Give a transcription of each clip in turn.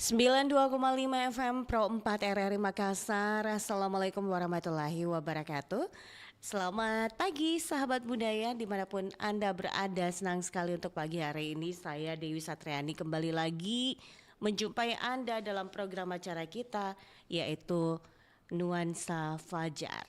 92,5 FM Pro 4 RRI Makassar. Assalamualaikum warahmatullahi wabarakatuh. Selamat pagi sahabat budaya dimanapun Anda berada. Senang sekali untuk pagi hari ini saya Dewi Satriani kembali lagi menjumpai Anda dalam program acara kita, yaitu Nuansa Fajar.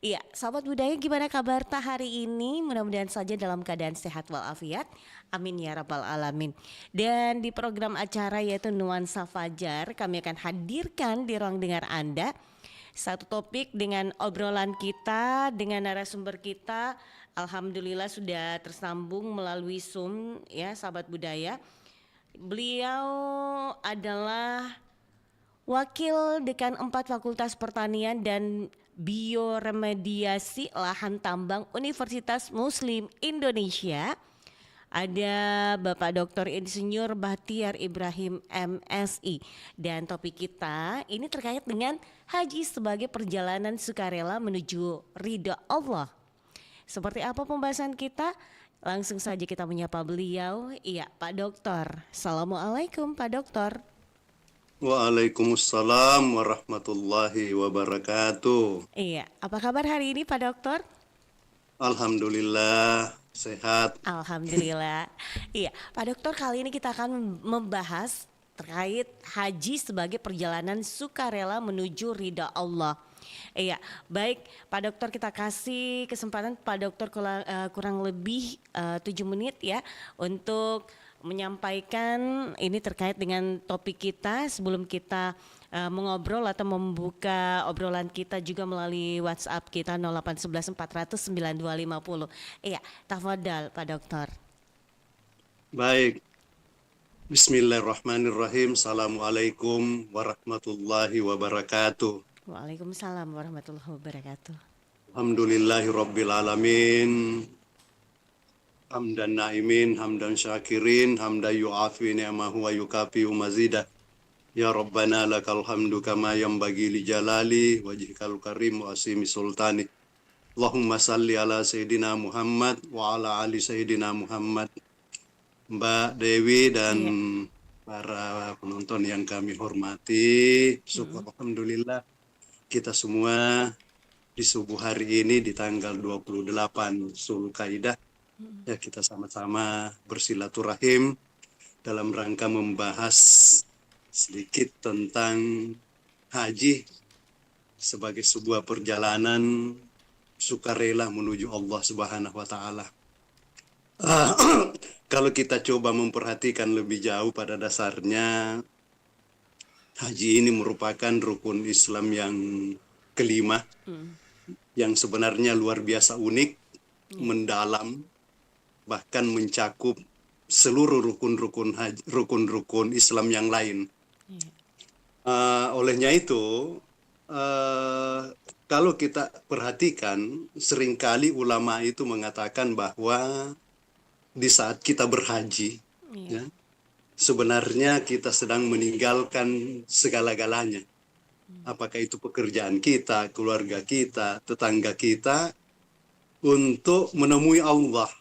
Iya, sahabat budaya, gimana kabar hari ini? Mudah-mudahan saja dalam keadaan sehat walafiat. Amin ya rabbal alamin. Dan di program acara yaitu Nuansa Fajar, kami akan hadirkan di ruang dengar Anda satu topik dengan obrolan kita dengan narasumber kita. Alhamdulillah sudah tersambung melalui Zoom ya sahabat budaya. Beliau adalah Wakil Dekan 4 Fakultas Pertanian dan Bioremediasi Lahan Tambang Universitas Muslim Indonesia. Ada Bapak Dr. Insinyur Bahtiar Ibrahim MSI. Dan topik kita ini terkait dengan haji sebagai perjalanan sukarela menuju ridha Allah. Seperti apa pembahasan kita? Langsung saja kita menyapa beliau. Iya, Pak Doktor. Assalamualaikum Pak Doktor. Waalaikumsalam warahmatullahi wabarakatuh. Iya, apa kabar hari ini Pak Doktor? Alhamdulillah sehat. Alhamdulillah. Iya, Pak Doktor, kali ini kita akan membahas terkait haji sebagai perjalanan sukarela menuju ridha Allah. Iya, baik Pak Doktor, kita kasih kesempatan Pak Doktor kurang lebih 7 menit ya untuk menyampaikan ini terkait dengan topik kita sebelum kita mengobrol atau membuka obrolan kita juga melalui WhatsApp kita 0811 400 9250. Iya, tafadhal Pak Doktor. Baik. Bismillahirrahmanirrahim. Assalamualaikum warahmatullahi wabarakatuh. Waalaikumsalam warahmatullahi wabarakatuh. Alhamdulillahirabbil alamin. Hamdan naimin, hamdan syakirin, hamdan yu'afi ni'amahu wa yukafi mazidah. Ya Rabbana lakal hamdu kama yanbaghi li jalali wajhikal karim wa asimi sultani. Allahumma salli ala Sayyidina Muhammad wa ala ali Sayyidina Muhammad. Mbak Dewi dan para penonton yang kami hormati, syukur alhamdulillah kita semua di subuh hari ini di tanggal 28 Zulkaidah ya kita sama-sama bersilaturahim dalam rangka membahas sedikit tentang haji sebagai sebuah perjalanan sukarela menuju Allah Subhanahu wa taala. Kalau kita coba memperhatikan lebih jauh, pada dasarnya haji ini merupakan rukun Islam yang kelima yang sebenarnya luar biasa unik, mendalam, bahkan mencakup seluruh rukun-rukun Islam yang lain. Olehnya itu, kalau kita perhatikan, seringkali ulama itu mengatakan bahwa di saat kita berhaji, ya, sebenarnya kita sedang meninggalkan segala-galanya. Apakah itu pekerjaan kita, keluarga kita, tetangga kita, untuk menemui Allah.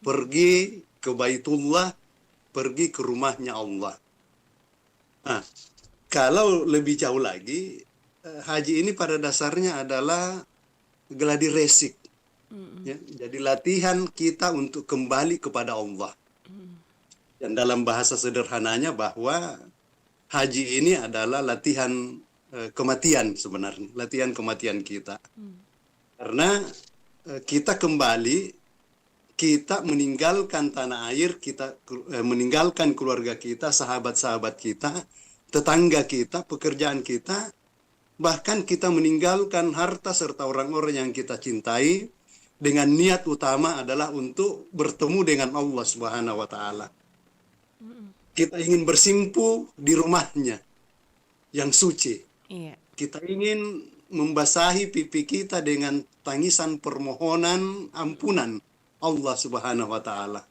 Pergi ke Baitullah, pergi ke rumahnya Allah. Nah, kalau lebih jauh lagi, haji ini pada dasarnya adalah gladi resik. Ya, jadi latihan kita untuk kembali kepada Allah. Dan dalam bahasa sederhananya bahwa haji ini adalah latihan kematian sebenarnya, latihan kematian kita. Karena kita kembali, kita meninggalkan tanah air, kita meninggalkan keluarga kita, sahabat-sahabat kita, tetangga kita, pekerjaan kita, bahkan kita meninggalkan harta serta orang-orang yang kita cintai dengan niat utama adalah untuk bertemu dengan Allah Subhanahu wa taala. Kita ingin bersimpu di rumahnya yang suci. Kita ingin membasahi pipi kita dengan tangisan permohonan ampunan Allah Subhanahu wa taala.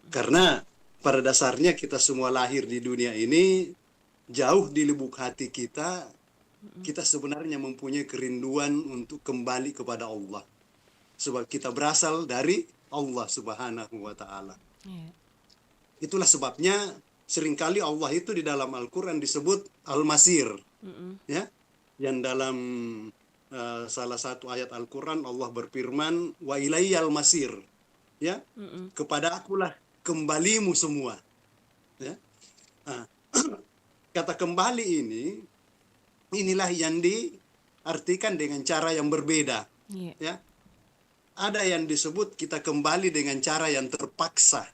Karena pada dasarnya kita semua lahir di dunia ini, jauh di lubuk hati kita, kita sebenarnya mempunyai kerinduan untuk kembali kepada Allah. Sebab kita berasal dari Allah Subhanahu wa taala. Itulah sebabnya seringkali Allah itu di dalam Al-Quran disebut Al-Masir, ya, yang dalam salah satu ayat Al-Quran Allah berfirman, wa ilayyal masir, ya, kepada akulah kembalimu semua, ya. Nah, kata kembali inilah yang diartikan dengan cara yang berbeda, ya. Ada yang disebut kita kembali dengan cara yang terpaksa,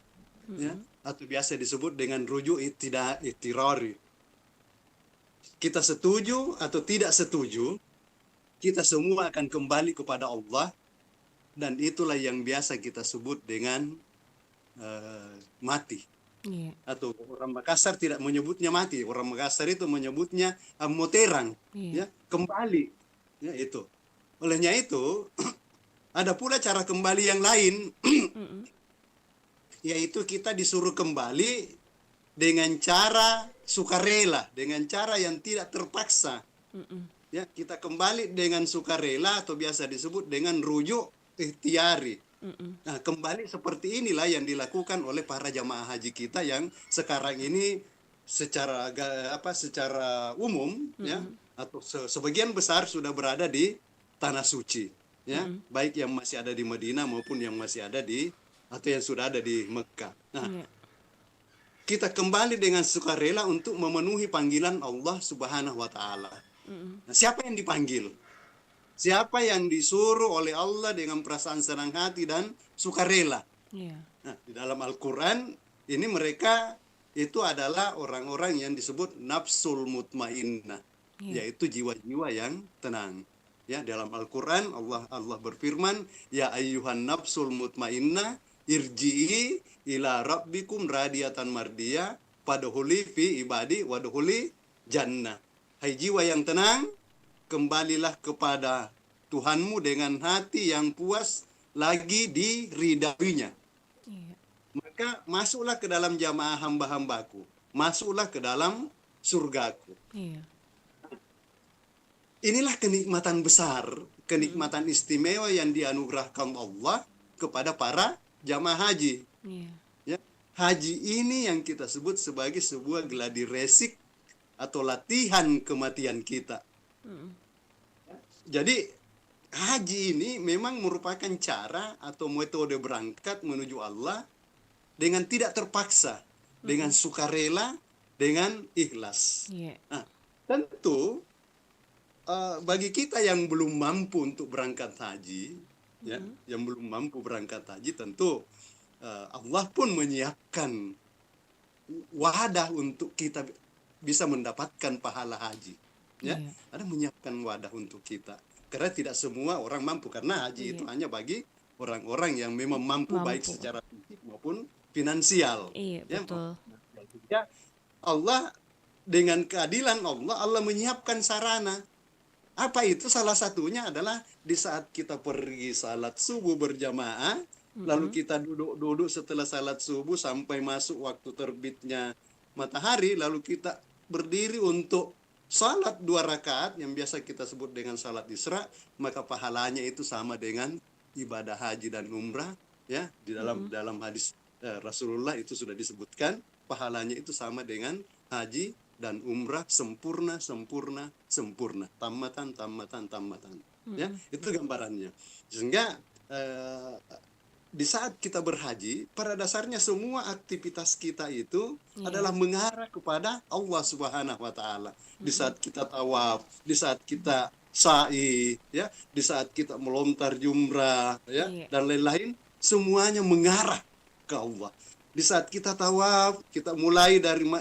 ya, atau biasa disebut dengan rujuk itirari. Kita setuju atau tidak setuju, kita semua akan kembali kepada Allah, dan itulah yang biasa kita sebut dengan mati. Atau orang Makassar tidak menyebutnya mati, orang Makassar itu menyebutnya moterang, ya, kembali, ya, itu. Olehnya itu ada pula cara kembali yang lain, yaitu kita disuruh kembali dengan cara sukarela, dengan cara yang tidak terpaksa. Ya, kita kembali dengan sukarela atau biasa disebut dengan rujuk ikhtiari. Nah, kembali seperti inilah yang dilakukan oleh para jamaah haji kita yang sekarang ini secara umum, ya, atau sebagian besar sudah berada di tanah suci, ya, baik yang masih ada di Madinah maupun yang masih ada atau yang sudah ada di Mekah. Nah, kita kembali dengan sukarela untuk memenuhi panggilan Allah Subhanahu wa Ta'ala. Nah, siapa yang dipanggil? Siapa yang disuruh oleh Allah dengan perasaan senang hati dan sukarela? Nah, di dalam Al-Quran ini mereka itu adalah orang-orang yang disebut nafsul mutmainnah, yaitu jiwa-jiwa yang tenang. Ya, dalam Al-Quran Allah berfirman, ya ayyuhan nafsul mutmainnah irji'i ila rabbikum radiyatan mardiyah fadkhuli fi ibadi wadkhuli jannah. Hai jiwa yang tenang, kembalilah kepada Tuhanmu dengan hati yang puas lagi diridainya. Maka masuklah ke dalam jamaah hamba-hambaku, masuklah ke dalam surgaku. Inilah kenikmatan besar, kenikmatan istimewa yang dianugerahkan Allah kepada para jamaah haji. Ya, haji ini yang kita sebut sebagai sebuah gladi resik atau latihan kematian kita. Jadi haji ini memang merupakan cara atau metode berangkat menuju Allah dengan tidak terpaksa, dengan sukarela, dengan ikhlas. Nah, tentu bagi kita yang belum mampu untuk berangkat haji, ya, yang belum mampu berangkat haji, tentu Allah pun menyiapkan wadah untuk kita bisa mendapatkan pahala haji, ya. Ada menyiapkan wadah untuk kita, karena tidak semua orang mampu, karena haji itu hanya bagi orang-orang yang memang mampu. Baik secara fisik maupun finansial. Ya, betul. Ya, Allah dengan keadilan Allah menyiapkan sarana. Apa itu? Salah satunya adalah di saat kita pergi salat subuh berjamaah, lalu kita duduk setelah salat subuh sampai masuk waktu terbitnya matahari, lalu kita berdiri untuk salat 2 rakaat yang biasa kita sebut dengan salat Isra, maka pahalanya itu sama dengan ibadah haji dan umrah, ya. Di dalam hadis Rasulullah itu sudah disebutkan pahalanya itu sama dengan haji dan umrah, sempurna, tamatan. Ya, itu gambarannya. Sehingga di saat kita berhaji, pada dasarnya semua aktivitas kita itu adalah mengarah kepada Allah Subhanahu wa Ta'ala. Di saat kita tawaf, di saat kita sa'i, ya, di saat kita melontar jumrah, ya, dan lain-lain, semuanya mengarah ke Allah. Di saat kita tawaf, kita mulai dari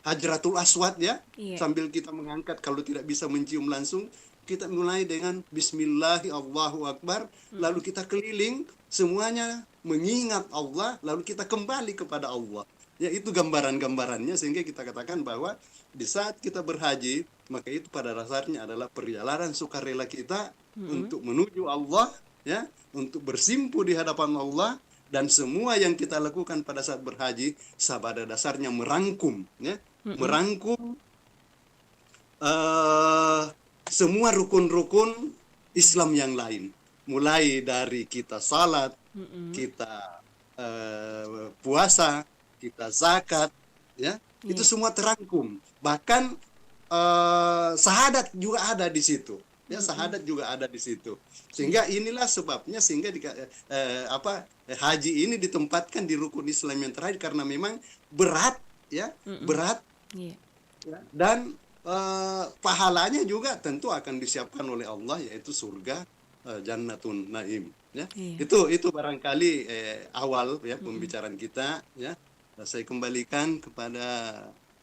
Hajratul Aswad, ya, sambil kita mengangkat, kalau tidak bisa mencium langsung, kita mulai dengan Bismillahi Allahu Akbar, lalu kita keliling, semuanya mengingat Allah, lalu kita kembali kepada Allah. Ya, itu gambaran-gambarannya, sehingga kita katakan bahwa di saat kita berhaji, maka itu pada dasarnya adalah perjalanan sukarela kita untuk menuju Allah, ya, untuk bersimpu di hadapan Allah, dan semua yang kita lakukan pada saat berhaji, pada dasarnya merangkum, ya, merangkum semua rukun-rukun Islam yang lain, mulai dari kita salat, kita puasa, kita zakat, ya, itu Iya. semua terangkum. Bahkan sahadat juga ada di situ. Ya, sahadat juga ada di situ. Sehingga inilah sebabnya sehingga haji ini ditempatkan di rukun Islam yang terakhir karena memang berat, ya, berat, Iya. ya, dan pahalanya juga tentu akan disiapkan oleh Allah, yaitu surga, Jannatun Naim, ya. Iya. Itu barangkali awal ya pembicaraan kita, ya. Saya kembalikan kepada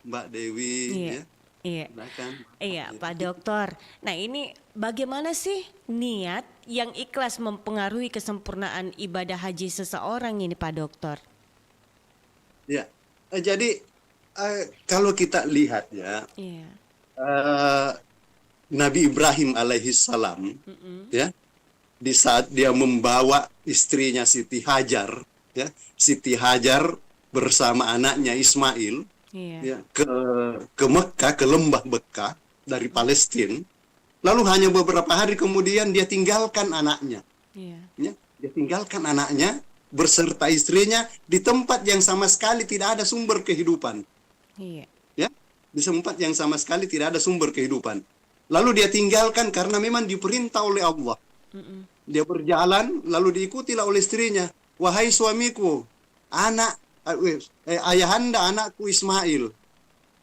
Mbak Dewi, Iya. ya. Iya. Silakan. Iya, Pak Dokter. Nah, ini bagaimana sih niat yang ikhlas mempengaruhi kesempurnaan ibadah haji seseorang ini, Pak Dokter? Ya. Jadi kalau kita lihat, ya, Iya. Nabi Ibrahim alaihi salam, ya, di saat dia membawa istrinya Siti Hajar, ya, Siti Hajar bersama anaknya Ismail, Iya. ya, ke Mekah, ke lembah Mekah dari Palestina. Lalu hanya beberapa hari kemudian dia tinggalkan anaknya, Iya. ya, dia tinggalkan anaknya beserta istrinya di tempat yang sama sekali tidak ada sumber kehidupan, Iya. ya, di tempat yang sama sekali tidak ada sumber kehidupan. Lalu dia tinggalkan karena memang diperintah oleh Allah. Dia berjalan lalu diikutilah oleh istrinya. Wahai suamiku, ayahanda anakku Ismail,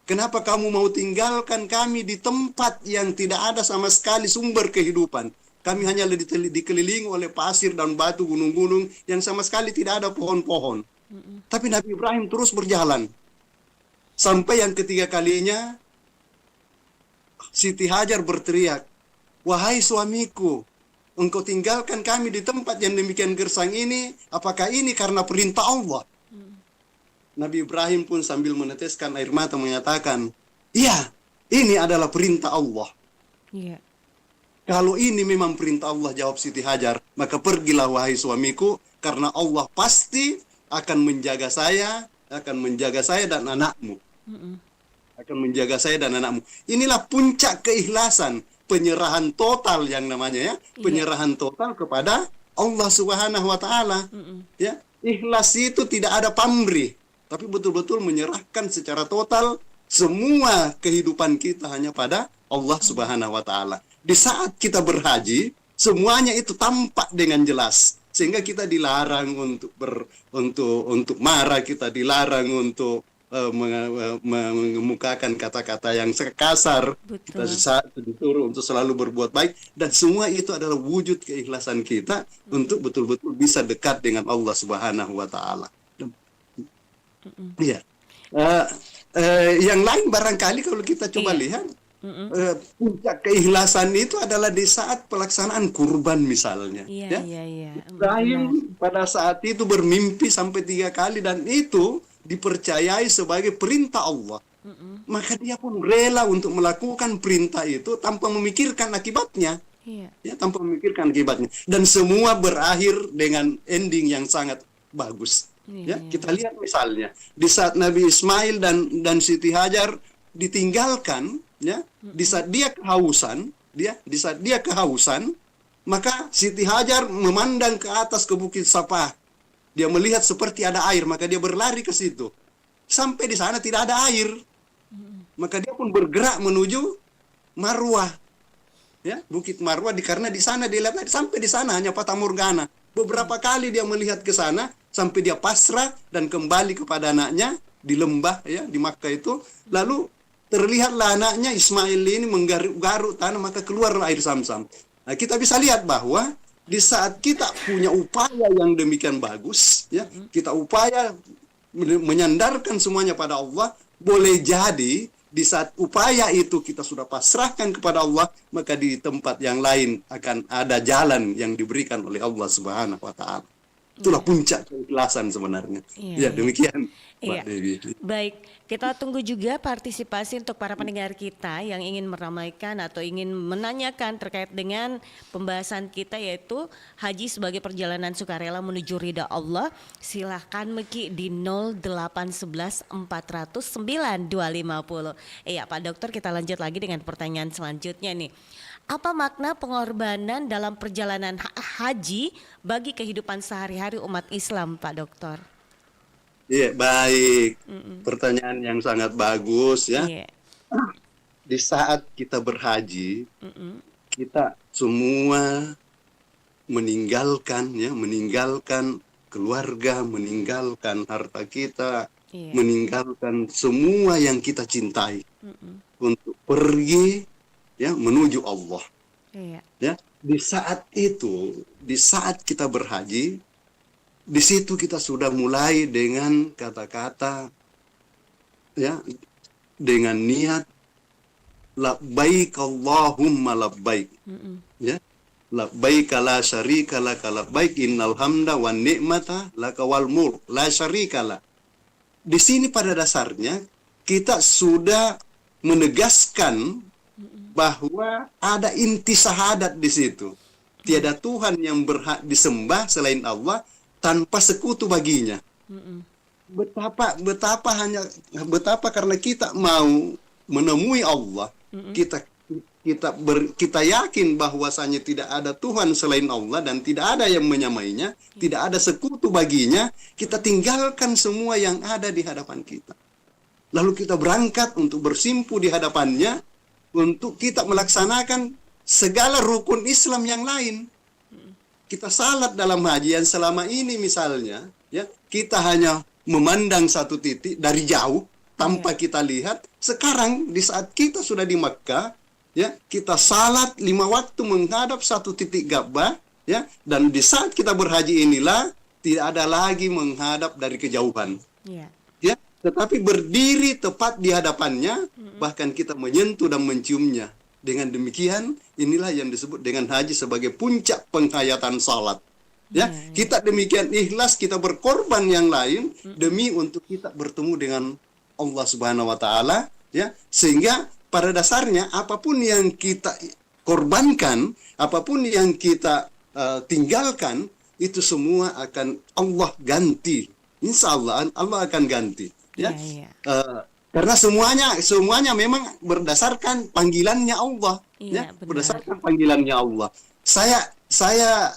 kenapa kamu mau tinggalkan kami di tempat yang tidak ada sama sekali sumber kehidupan? Kami hanya dikelilingi oleh pasir dan batu, gunung-gunung yang sama sekali tidak ada pohon-pohon. Tapi Nabi Ibrahim terus berjalan. Sampai yang ketiga kalinya Siti Hajar berteriak, wahai suamiku, engkau tinggalkan kami di tempat yang demikian gersang ini, apakah ini karena perintah Allah? Nabi Ibrahim pun sambil meneteskan air mata menyatakan, iya, ini adalah perintah Allah. Iya. Kalau ini memang perintah Allah, jawab Siti Hajar, maka pergilah wahai suamiku, karena Allah pasti akan menjaga saya dan anakmu. Akan menjaga saya dan anakmu. Inilah puncak keikhlasan, penyerahan total yang namanya, ya, penyerahan total kepada Allah Subhanahu wa taala. Ya, ikhlas itu tidak ada pamrih, tapi betul-betul menyerahkan secara total semua kehidupan kita hanya pada Allah Subhanahu wa taala. Di saat kita berhaji, semuanya itu tampak dengan jelas. Sehingga kita dilarang untuk marah, kita dilarang untuk mengemukakan kata-kata yang kasar. Betul. Kita disuruh untuk selalu berbuat baik, dan semua itu adalah wujud keikhlasan kita untuk betul-betul bisa dekat dengan Allah Subhanahu wa taala. Iya. Yang lain barangkali kalau kita coba lihat, puncak keikhlasan itu adalah di saat pelaksanaan kurban misalnya. Iya, Ya. iya, iya. Ibrahim pada saat itu bermimpi sampai 3 kali dan itu dipercayai sebagai perintah Allah. Maka dia pun rela untuk melakukan perintah itu tanpa memikirkan akibatnya. Iya. Ya, tanpa memikirkan akibatnya. Dan semua berakhir dengan ending yang sangat bagus. Ya, kita lihat misalnya di saat Nabi Ismail dan Siti Hajar ditinggalkan, ya, di saat dia kehausan, maka Siti Hajar memandang ke atas ke Bukit Safa. Dia melihat seperti ada air, maka dia berlari ke situ. Sampai di sana tidak ada air. Maka dia pun bergerak menuju Marwah. Ya, Bukit Marwah, karena di sana dia lihat sampai di sana hanya fata morgana. Beberapa kali dia melihat ke sana sampai dia pasrah dan kembali kepada anaknya di lembah, ya, di Makkah itu. Lalu terlihatlah anaknya Ismail ini menggaruk-garuk tanah, maka keluarlah air Zam-Zam. Nah, kita bisa lihat bahwa di saat kita punya upaya yang demikian bagus, ya, kita upaya menyandarkan semuanya pada Allah, boleh jadi di saat upaya itu kita sudah pasrahkan kepada Allah, maka di tempat yang lain akan ada jalan yang diberikan oleh Allah Subhanahu wa taala. Itulah puncak keikhlasan sebenarnya. Iya, Ya, demikian. Mbak Iya. Dewi. Baik, kita tunggu juga partisipasi untuk para pendengar kita yang ingin meramaikan atau ingin menanyakan terkait dengan pembahasan kita yaitu haji sebagai perjalanan sukarela menuju ridha Allah. Silahkan Meki di 0811 409 250. Iya Pak Dokter, kita lanjut lagi dengan pertanyaan selanjutnya nih. Apa makna pengorbanan dalam perjalanan haji bagi kehidupan sehari-hari umat Islam Pak Dokter? Iya, baik. Pertanyaan yang sangat bagus ya. Iya. Di saat kita berhaji, kita semua meninggalkan keluarga, meninggalkan harta kita, Iya. meninggalkan semua yang kita cintai untuk pergi ya menuju Allah. Iya. Ya, di saat itu, di saat kita berhaji, di situ kita sudah mulai dengan kata-kata ya, dengan niat labbaik Allahumma labbaik. Ya. Labbaik la syarika lak labbaik innal hamda wan ni'mata laka wal mulk la syarika lak. Di sini pada dasarnya kita sudah menegaskan bahwa ada inti syahadat di situ. Tiada Tuhan yang berhak disembah selain Allah tanpa sekutu baginya. Betapa karena kita mau menemui Allah, kita yakin bahwasanya tidak ada Tuhan selain Allah dan tidak ada yang menyamainya, tidak ada sekutu baginya, kita tinggalkan semua yang ada di hadapan kita. Lalu kita berangkat untuk bersimpu di hadapannya, untuk kita melaksanakan segala rukun Islam yang lain. Kita salat dalam haji yang selama ini misalnya, ya kita hanya memandang satu titik dari jauh tanpa kita lihat. Sekarang di saat kita sudah di Makkah, ya kita salat 5 waktu menghadap satu titik Ka'bah, ya, dan di saat kita berhaji inilah tidak ada lagi menghadap dari kejauhan. Iya. Ya, tetapi berdiri tepat di hadapannya, bahkan kita menyentuh dan menciumnya. Dengan demikian, inilah yang disebut dengan haji sebagai puncak penghayatan salat. Ya, kita demikian ikhlas, kita berkorban yang lain demi untuk kita bertemu dengan Allah Subhanahu wa taala, ya. Sehingga pada dasarnya apapun yang kita korbankan, apapun yang kita tinggalkan, itu semua akan Allah ganti. Insya Allah Allah akan ganti. Ya, karena semuanya memang berdasarkan panggilannya Allah. Iya, Ya, benar. berdasarkan panggilannya Allah. Saya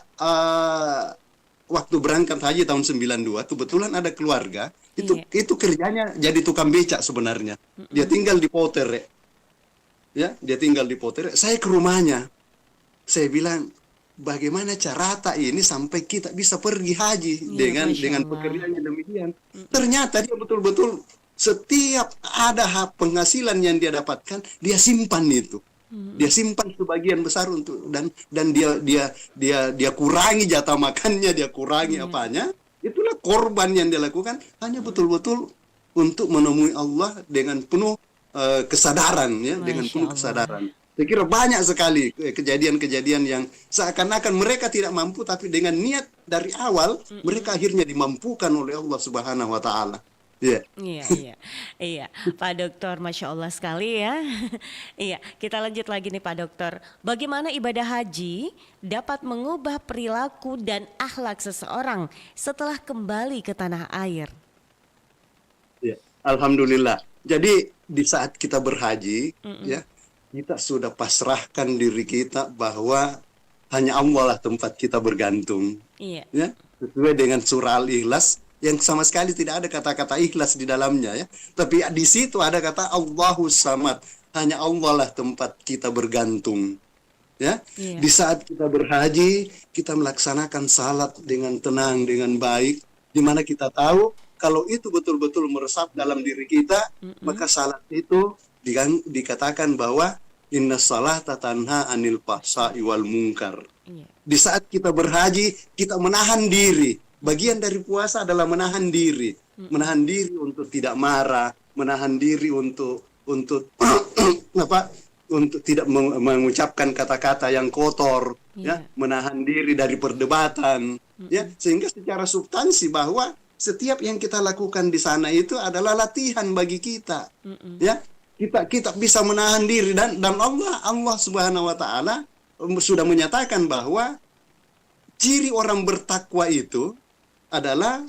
waktu berangkat haji tahun 92 kebetulan ada keluarga itu kerjanya jadi tukang becak sebenarnya. Dia tinggal di Potere. Ya, dia tinggal di Potere. Saya ke rumahnya. Saya bilang, bagaimana carata ini sampai kita bisa pergi haji dengan pekerjaannya demikian. Ternyata dia betul-betul setiap ada penghasilan yang dia dapatkan, dia simpan itu. Dia simpan sebagian besar untuk dan dia kurangi jatah makannya, dia kurangi apanya. Itulah korban yang dia lakukan hanya betul-betul untuk menemui Allah dengan penuh kesadaran, ya, dengan penuh kesadaran. Saya kira banyak sekali kejadian-kejadian yang seakan-akan mereka tidak mampu, tapi dengan niat dari awal mereka akhirnya dimampukan oleh Allah Subhanahu wa taala. Yeah. Iya, Pak Dokter, Masya Allah sekali ya. Iya, kita lanjut lagi nih Pak Dokter. Bagaimana ibadah haji dapat mengubah perilaku dan akhlak seseorang setelah kembali ke tanah air? Ya, alhamdulillah. Jadi di saat kita berhaji, ya, kita sudah pasrahkan diri kita bahwa hanya Allah lah tempat kita bergantung. Iya. Ya, sesuai dengan surah Al-Ikhlas yang sama sekali tidak ada kata-kata ikhlas di dalamnya, ya. Tapi di situ ada kata Allahus Samad, hanya Allah lah tempat kita bergantung. Ya. Iya. Di saat kita berhaji, kita melaksanakan salat dengan tenang, dengan baik, di mana kita tahu kalau itu betul-betul meresap dalam diri kita, maka salat itu dikatakan bahwa inna salata tanha anil fahsya'i wal munkar. Iya. Di saat kita berhaji, kita menahan diri. Bagian dari puasa adalah menahan diri, menahan diri untuk tidak marah, menahan diri untuk untuk tidak mengucapkan kata-kata yang kotor, ya, menahan diri dari perdebatan, ya, sehingga secara substansi bahwa setiap yang kita lakukan di sana itu adalah latihan bagi kita. Ya, kita bisa menahan diri, dan Allah Subhanahu wa taala sudah menyatakan bahwa ciri orang bertakwa itu adalah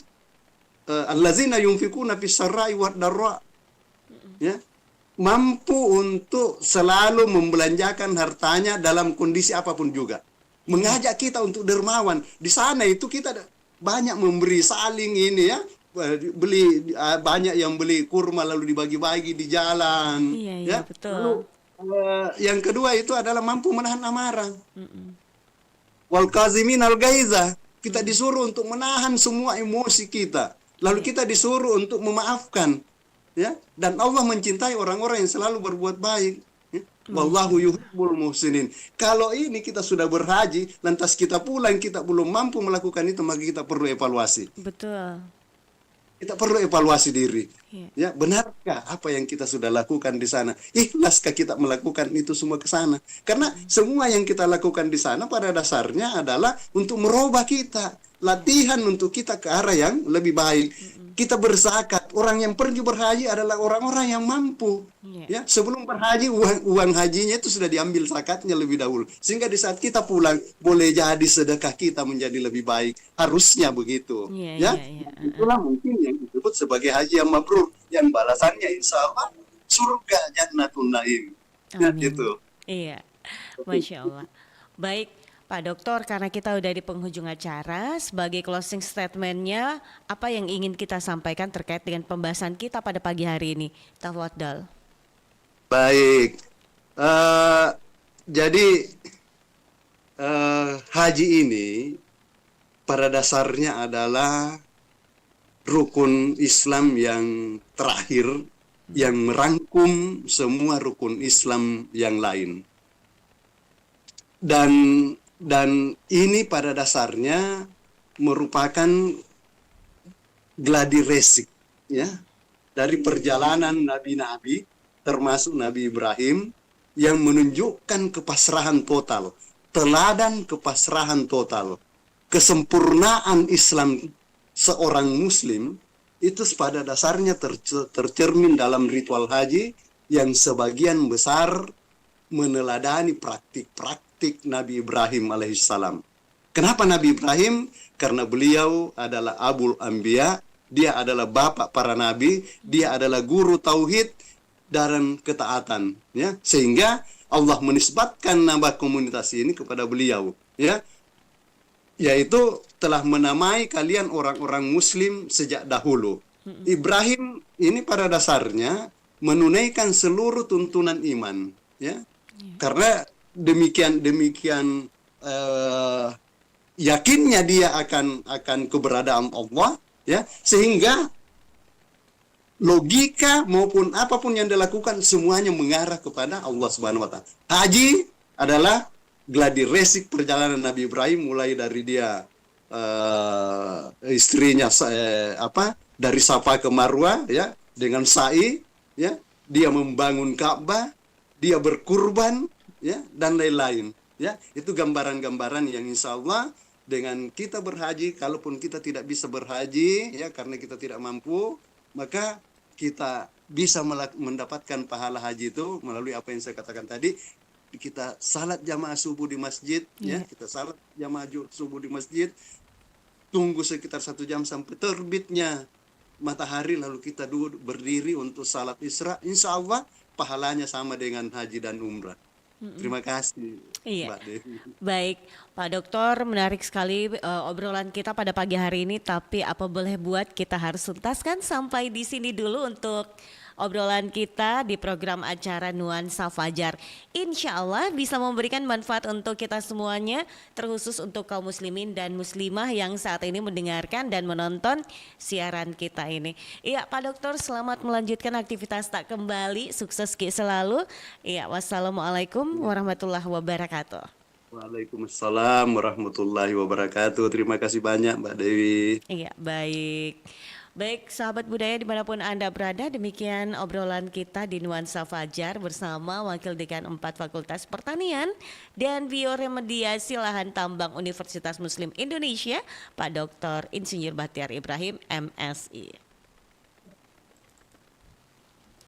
allazina yunfikuna fis sarai wad darra, ya, mampu untuk selalu membelanjakan hartanya dalam kondisi apapun juga. Mengajak kita untuk dermawan. Di sana itu kita banyak memberi, saling ini, ya, beli, banyak yang beli kurma lalu dibagi-bagi di jalan, Iya, iya, ya. Lalu betul. yang kedua itu adalah mampu menahan amarah. Wal kazimin al gaiza, kita disuruh untuk menahan semua emosi kita. Lalu kita disuruh untuk memaafkan, ya. Dan Allah mencintai orang-orang yang selalu berbuat baik. Ya. Wallahu yuhibbul muhsinin. Kalau ini kita sudah berhaji, lantas kita pulang, kita belum mampu melakukan itu, maka kita perlu evaluasi. Betul. Kita perlu evaluasi diri. Iya. Ya, benarkah apa yang kita sudah lakukan di sana? Ikhlaskah kita melakukan itu semua ke sana? Karena semua yang kita lakukan di sana pada dasarnya adalah untuk merubah kita, latihan untuk kita ke arah yang lebih baik. Kita berzakat. Orang yang pergi berhaji adalah orang-orang yang mampu. Iya. Ya, sebelum berhaji uang hajinya itu sudah diambil zakatnya lebih dahulu. Sehingga di saat kita pulang boleh jadi sedekah kita menjadi lebih baik. Harusnya begitu. Iya, Ya, iya, iya. itulah mungkin yang disebut sebagai haji yang mabrur, yang balasannya insya Allah surga jannatun naim. Ya, Amin. gitu. Iya, Masya Allah. Baik, Pak Dokter, karena kita udah di penghujung acara, sebagai closing statementnya, apa yang ingin kita sampaikan terkait dengan pembahasan kita pada pagi hari ini? Tafadhal. Baik. Jadi haji ini pada dasarnya adalah rukun Islam yang terakhir yang merangkum semua rukun Islam yang lain. Dan ini pada dasarnya merupakan gladi resik, ya, dari perjalanan nabi-nabi termasuk Nabi Ibrahim yang menunjukkan kepasrahan total, teladan kepasrahan total, kesempurnaan Islam seorang muslim itu pada dasarnya tercermin dalam ritual haji yang sebagian besar meneladani praktik-praktik Nabi Ibrahim alaihissalam. Kenapa Nabi Ibrahim? Karena beliau adalah Abul Anbiya, dia adalah bapak para nabi, dia adalah guru tauhid dan ketaatan, ya. Sehingga Allah menisbatkan nama komunitas ini kepada beliau, ya, yaitu telah menamai kalian orang-orang muslim sejak dahulu. Ibrahim ini pada dasarnya menunaikan seluruh tuntunan iman, ya. Karena demikian yakinnya dia akan keberadaan Allah, ya, sehingga logika maupun apapun yang dilakukan semuanya mengarah kepada Allah Subhanahu wa taala. Haji adalah gladi resik perjalanan Nabi Ibrahim, mulai dari dia istrinya dari Safa ke Marwah, ya, dengan sa'i, ya, dia membangun Ka'bah, dia berkurban, ya, dan lain-lain, ya. Itu gambaran-gambaran yang insya Allah dengan kita berhaji, kalaupun kita tidak bisa berhaji, ya, karena kita tidak mampu, maka kita bisa mendapatkan pahala haji itu melalui apa yang saya katakan tadi. Kita salat jamaah subuh di masjid, ya, kita salat jamaah subuh di masjid, tunggu sekitar 1 jam sampai terbitnya matahari, lalu kita duduk berdiri untuk salat isra. Insya Allah pahalanya sama dengan haji dan umrah. Terima kasih, Iya. Mbak Devi. Baik, Pak Dokter, menarik sekali obrolan kita pada pagi hari ini. Tapi apa boleh buat, kita harus tuntaskan sampai di sini dulu untuk obrolan kita di program acara Nuansa Fajar. Insya Allah bisa memberikan manfaat untuk kita semuanya, terkhusus untuk kaum muslimin dan muslimah yang saat ini mendengarkan dan menonton siaran kita ini. Iya, Pak Dokter, selamat melanjutkan aktivitas tak kembali, sukses selalu. Iya, wassalamualaikum warahmatullahi wabarakatuh. Waalaikumsalam warahmatullahi wabarakatuh. Terima kasih banyak Mbak Dewi. Iya, baik. Baik sahabat budaya dimanapun Anda berada, demikian obrolan kita di Nuansa Fajar bersama Wakil Dekan 4 Fakultas Pertanian dan Bioremediasi Lahan Tambang Universitas Muslim Indonesia, Pak Dr. Insinyur Bahtiar Ibrahim, MSI.